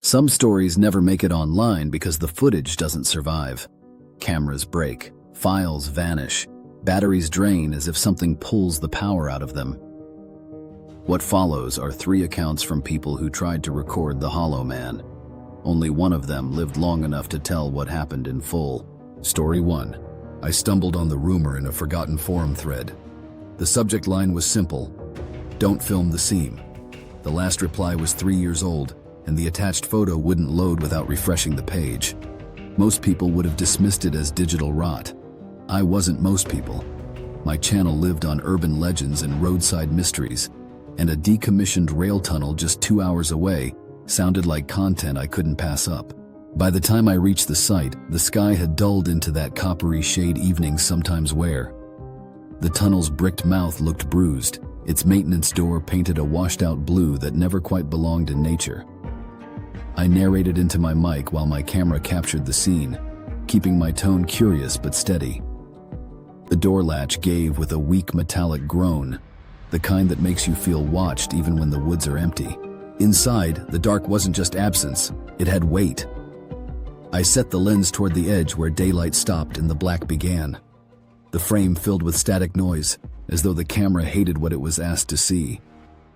Some stories never make it online because the footage doesn't survive. Cameras break, files vanish, batteries drain as if something pulls the power out of them. What follows are 3 accounts from people who tried to record the Hollow Man. Only one of them lived long enough to tell what happened in full. Story 1. I stumbled on the rumor in a forgotten forum thread. The subject line was simple: "Don't film the seam." The last reply was 3 years old, and the attached photo wouldn't load without refreshing the page. Most people would have dismissed it as digital rot. I wasn't most people. My channel lived on urban legends and roadside mysteries, and a decommissioned rail tunnel just 2 hours away sounded like content I couldn't pass up. By the time I reached the site, the sky had dulled into that coppery shade evenings sometimes wear. The tunnel's bricked mouth looked bruised, its maintenance door painted a washed-out blue that never quite belonged in nature. I narrated into my mic while my camera captured the scene, keeping my tone curious but steady. The door latch gave with a weak metallic groan, the kind that makes you feel watched even when the woods are empty. Inside, the dark wasn't just absence, it had weight. I set the lens toward the edge where daylight stopped and the black began. The frame filled with static noise, as though the camera hated what it was asked to see.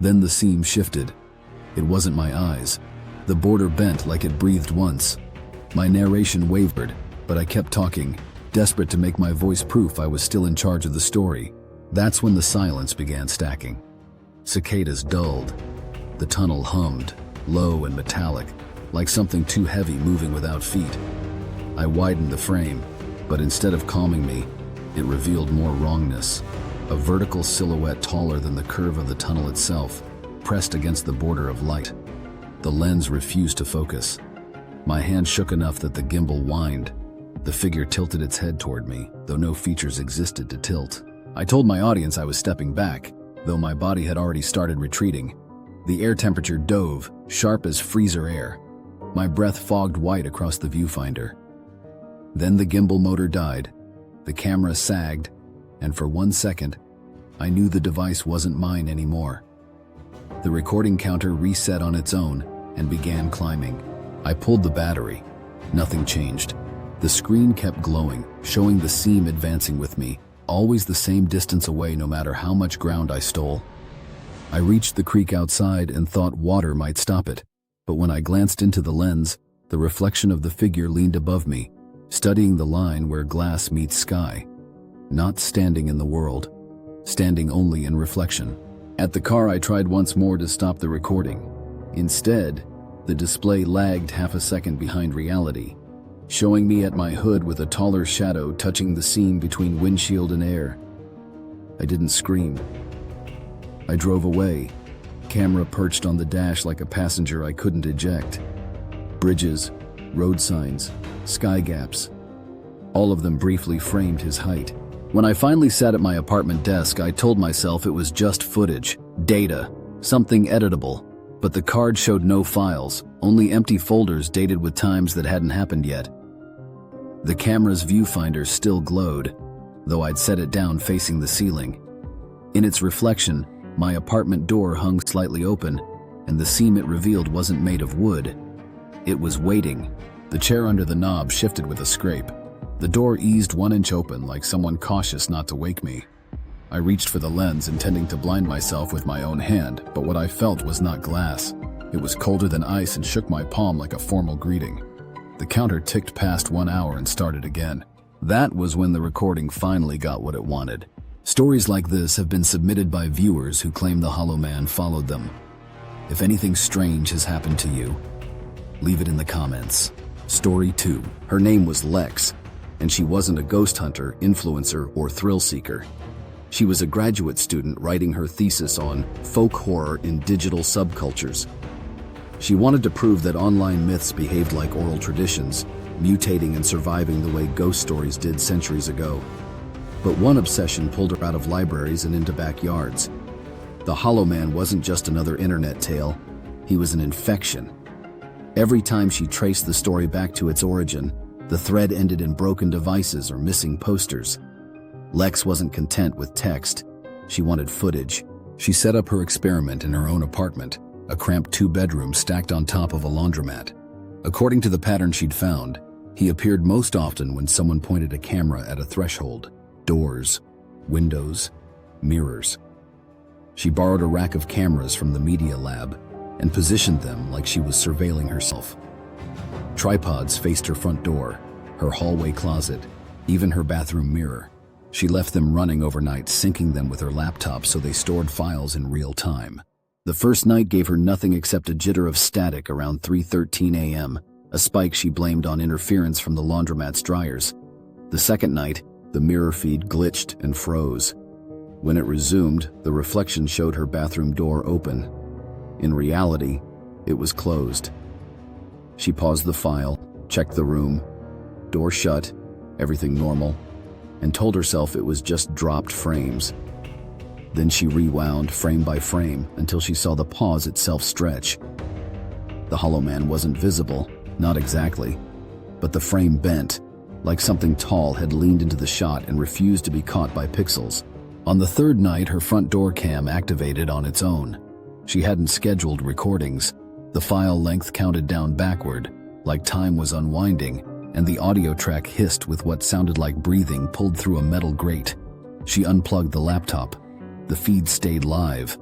Then the seam shifted. It wasn't my eyes. The border bent like it breathed once. My narration wavered, but I kept talking, desperate to make my voice proof I was still in charge of the story. That's when the silence began stacking. Cicadas dulled. The tunnel hummed, low and metallic, like something too heavy moving without feet. I widened the frame, but instead of calming me, it revealed more wrongness. A vertical silhouette taller than the curve of the tunnel itself, pressed against the border of light. The lens refused to focus. My hand shook enough that the gimbal whined. The figure tilted its head toward me, though no features existed to tilt. I told my audience I was stepping back, though my body had already started retreating. The air temperature dove, sharp as freezer air. My breath fogged white across the viewfinder. Then the gimbal motor died, the camera sagged, and for 1 second, I knew the device wasn't mine anymore. The recording counter reset on its own and began climbing. I pulled the battery. Nothing changed. The screen kept glowing, showing the seam advancing with me, always the same distance away no matter how much ground I stole. I reached the creek outside and thought water might stop it. But when I glanced into the lens, the reflection of the figure leaned above me, studying the line where glass meets sky. Not standing in the world, standing only in reflection. At the car, I tried once more to stop the recording. Instead, the display lagged half a second behind reality, showing me at my hood with a taller shadow touching the seam between windshield and air. I didn't scream. I drove away, camera perched on the dash like a passenger I couldn't eject. Bridges, road signs, sky gaps. All of them briefly framed his height. When I finally sat at my apartment desk, I told myself it was just footage, data, something editable. But the card showed no files, only empty folders dated with times that hadn't happened yet. The camera's viewfinder still glowed, though I'd set it down facing the ceiling. In its reflection, my apartment door hung slightly open, and the seam it revealed wasn't made of wood. It was waiting. The chair under the knob shifted with a scrape. The door eased 1 inch open, like someone cautious not to wake me. I reached for the lens, intending to blind myself with my own hand, but what I felt was not glass. It was colder than ice and shook my palm like a formal greeting. The counter ticked past 1 hour and started again. That was when the recording finally got what it wanted. Stories like this have been submitted by viewers who claim the Hollow Man followed them. If anything strange has happened to you, leave it in the comments. Story 2. Her name was Lex, and she wasn't a ghost hunter, influencer, or thrill seeker. She was a graduate student writing her thesis on folk horror in digital subcultures. She wanted to prove that online myths behaved like oral traditions, mutating and surviving the way ghost stories did centuries ago. But one obsession pulled her out of libraries and into backyards. The Hollow Man wasn't just another internet tale, he was an infection. Every time she traced the story back to its origin, the thread ended in broken devices or missing posters. Lex wasn't content with text, she wanted footage. She set up her experiment in her own apartment, a cramped 2-bedroom stacked on top of a laundromat. According to the pattern she'd found, he appeared most often when someone pointed a camera at a threshold, doors, windows, mirrors. She borrowed a rack of cameras from the media lab and positioned them like she was surveilling herself. Tripods faced her front door, her hallway closet, even her bathroom mirror. She left them running overnight, syncing them with her laptop so they stored files in real time. The first night gave her nothing except a jitter of static around 3:13 a.m., a spike she blamed on interference from the laundromat's dryers. The second night, the mirror feed glitched and froze. When it resumed, the reflection showed her bathroom door open. In reality, it was closed. She paused the file, checked the room, door shut, everything normal, and told herself it was just dropped frames. Then she rewound frame by frame until she saw the pause itself stretch. The Hollow Man wasn't visible, not exactly, but the frame bent, like something tall had leaned into the shot and refused to be caught by pixels. On the third night, her front door cam activated on its own. She hadn't scheduled recordings. The file length counted down backward, like time was unwinding, and the audio track hissed with what sounded like breathing pulled through a metal grate. She unplugged the laptop. The feed stayed live.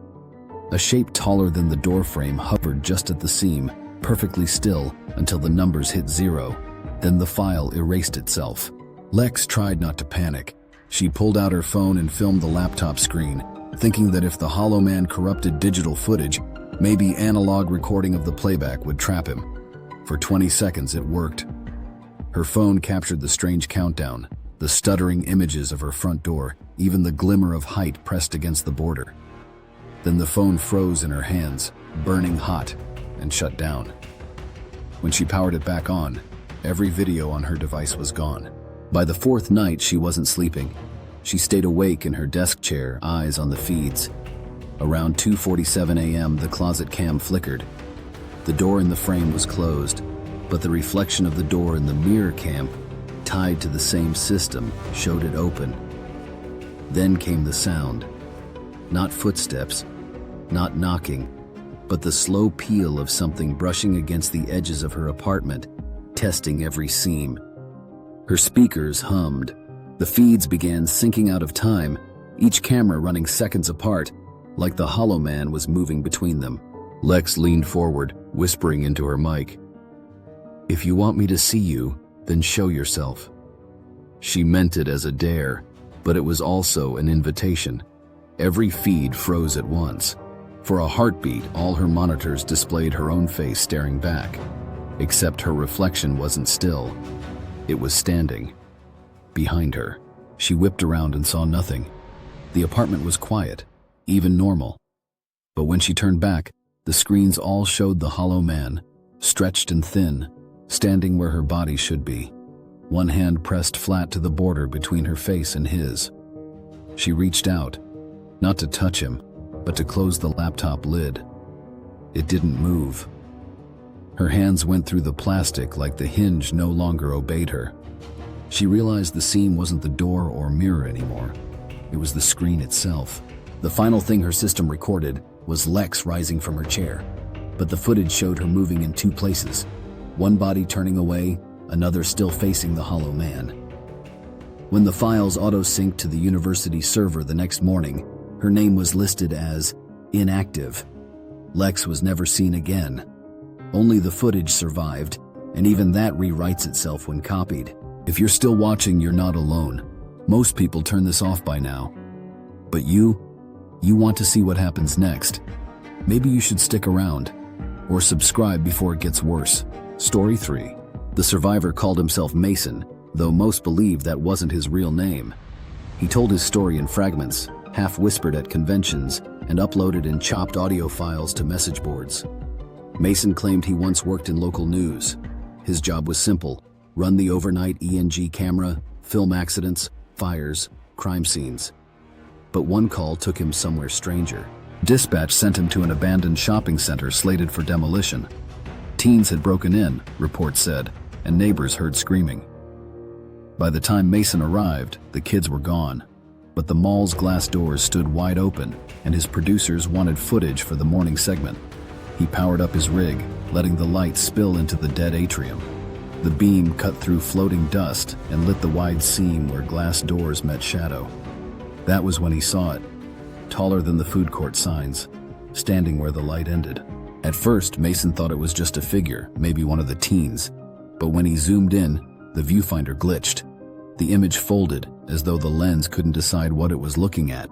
A shape taller than the door frame hovered just at the seam, perfectly still until the numbers hit 0. Then the file erased itself. Lex tried not to panic. She pulled out her phone and filmed the laptop screen, thinking that if the Hollow Man corrupted digital footage, maybe analog recording of the playback would trap him. For 20 seconds it worked. Her phone captured the strange countdown, the stuttering images of her front door, even the glimmer of height pressed against the border. Then the phone froze in her hands, burning hot, and shut down. When she powered it back on, every video on her device was gone. By the fourth night, she wasn't sleeping. She stayed awake in her desk chair, eyes on the feeds. Around 2:47 a.m., the closet cam flickered. The door in the frame was closed, but the reflection of the door in the mirror cam, tied to the same system, showed it open. Then came the sound. Not footsteps, not knocking, but the slow peel of something brushing against the edges of her apartment, testing every seam. Her speakers hummed. The feeds began syncing out of time, each camera running seconds apart, like the Hollow Man was moving between them. Lex leaned forward, whispering into her mic, "If you want me to see you, then show yourself." She meant it as a dare, but it was also an invitation. Every feed froze at once. For a heartbeat, all her monitors displayed her own face staring back. Except her reflection wasn't still. It was standing. Behind her. She whipped around and saw nothing. The apartment was quiet, even normal. But when she turned back, the screens all showed the Hollow Man, stretched and thin, standing where her body should be. One hand pressed flat to the border between her face and his. She reached out, not to touch him, but to close the laptop lid. It didn't move. Her hands went through the plastic like the hinge no longer obeyed her. She realized the seam wasn't the door or mirror anymore. It was the screen itself. The final thing her system recorded was Lex rising from her chair, but the footage showed her moving in two places, one body turning away, another still facing the Hollow Man. When the files auto-synced to the university server the next morning, her name was listed as inactive. Lex was never seen again. Only the footage survived, and even that rewrites itself when copied. If you're still watching, you're not alone. Most people turn this off by now. But you want to see what happens next. Maybe you should stick around, or subscribe before it gets worse. Story 3. The survivor called himself Mason, though most believe that wasn't his real name. He told his story in fragments, half-whispered at conventions, and uploaded in chopped audio files to message boards. Mason claimed he once worked in local news. His job was simple: run the overnight ENG camera, film accidents, fires, crime scenes. But one call took him somewhere stranger. Dispatch sent him to an abandoned shopping center slated for demolition. Teens had broken in, reports said, and neighbors heard screaming. By the time Mason arrived, the kids were gone. But the mall's glass doors stood wide open, and his producers wanted footage for the morning segment. He powered up his rig, letting the light spill into the dead atrium. The beam cut through floating dust and lit the wide seam where glass doors met shadow. That was when he saw it, taller than the food court signs, standing where the light ended. At first, Mason thought it was just a figure, maybe one of the teens, but when he zoomed in, the viewfinder glitched. The image folded, as though the lens couldn't decide what it was looking at.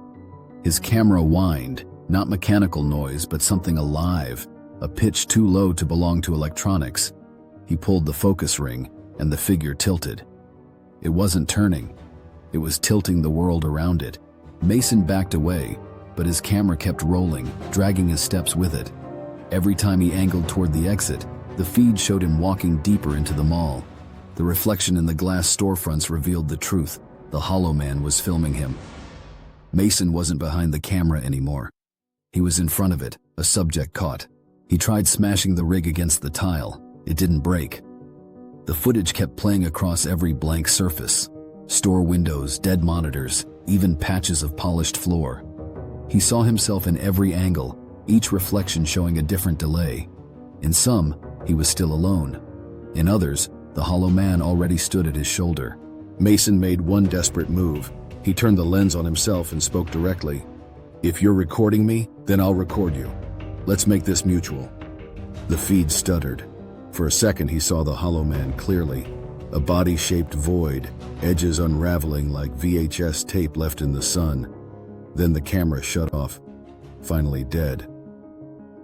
His camera whined, not mechanical noise, but something alive, a pitch too low to belong to electronics. He pulled the focus ring, and the figure tilted. It wasn't turning. It was tilting the world around it. Mason backed away, but his camera kept rolling, dragging his steps with it. Every time he angled toward the exit, the feed showed him walking deeper into the mall. The reflection in the glass storefronts revealed the truth. The Hollow Man was filming him. Mason wasn't behind the camera anymore. He was in front of it, a subject caught. He tried smashing the rig against the tile. It didn't break. The footage kept playing across every blank surface. Store windows, dead monitors, even patches of polished floor. He saw himself in every angle, each reflection showing a different delay. In some, he was still alone. In others, the Hollow Man already stood at his shoulder. Mason made one desperate move. He turned the lens on himself and spoke directly. "If you're recording me, then I'll record you. Let's make this mutual." The feed stuttered. For a second, he saw the Hollow Man clearly. A body-shaped void, edges unraveling like VHS tape left in the sun. Then the camera shut off, finally dead.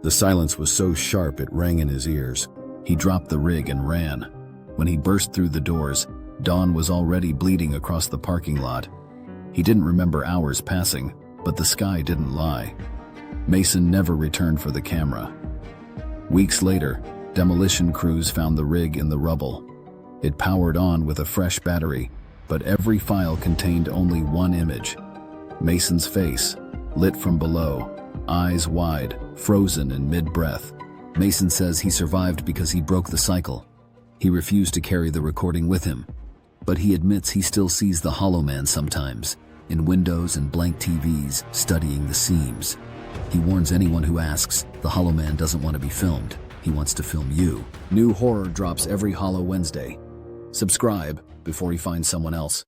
The silence was so sharp it rang in his ears. He dropped the rig and ran. When he burst through the doors, dawn was already bleeding across the parking lot. He didn't remember hours passing, but the sky didn't lie. Mason never returned for the camera. Weeks later, demolition crews found the rig in the rubble. It powered on with a fresh battery, but every file contained only one image. Mason's face, lit from below, eyes wide, frozen in mid-breath. Mason says he survived because he broke the cycle. He refused to carry the recording with him, but he admits he still sees the Hollow Man sometimes, in windows and blank TVs, studying the seams. He warns anyone who asks, the Hollow Man doesn't want to be filmed. He wants to film you. New horror drops every Hollow Wednesday. Subscribe before he finds someone else.